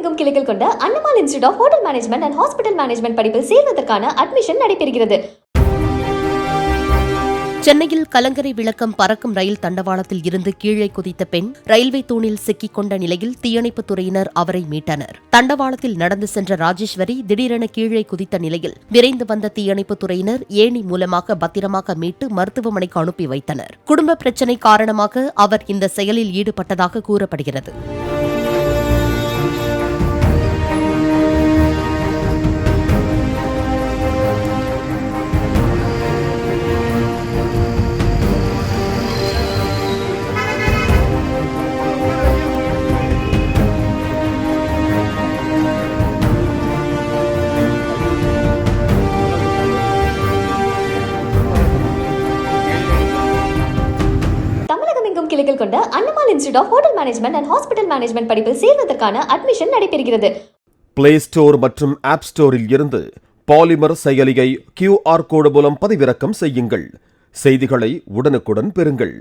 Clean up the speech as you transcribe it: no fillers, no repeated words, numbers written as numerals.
தமிழகமெங்கும் கிளைகள் கொண்ட அண்ணமால் institute of hotel management and hospital management படிப்பில் சேர்வதற்கான அட்மிஷன் நடைபெறுகிறது. சென்னையில் கலங்கரை விளக்கம் பறக்கும் ரயில் தண்டவாளத்தில் இருந்து கீழே குதித்த பெண் ரயில்வே தூணில் சிக்கிக் கொண்ட நிலையில் தீயணைப்புத் துறையினர் அவரை மீட்டனர். தண்டவாளத்தில் நடந்து சென்ற ராஜேஸ்வரி திடீரென கீழே குதித்த நிலையில் விரைந்து வந்த தீயணைப்புத் துறையினர் ஏணி மூலமாக பத்திரமாக மீட்டு மருத்துவமனைக்கு அனுப்பி வைத்தனர். குடும்ப பிரச்சினை காரணமாக அவர் இந்த செயலில் ஈடுபட்டதாக கூறப்படுகிறது. தமிழகமெங்கும் கிளைகள் கொண்ட அண்ணமால் institute of hotel management and hospital management படிப்பில் சேர்வதற்கான அட்மிஷன் நடைபெறுகிறது. பிளே ஸ்டோர் மற்றும் ஆப் ஸ்டோரில் இருந்து பாலிமர் செயலியை QR கோடு மூலம் பதிவிறக்கம் செய்யுங்கள். செய்திகளை உடனுக்குடன் பெறுங்கள்.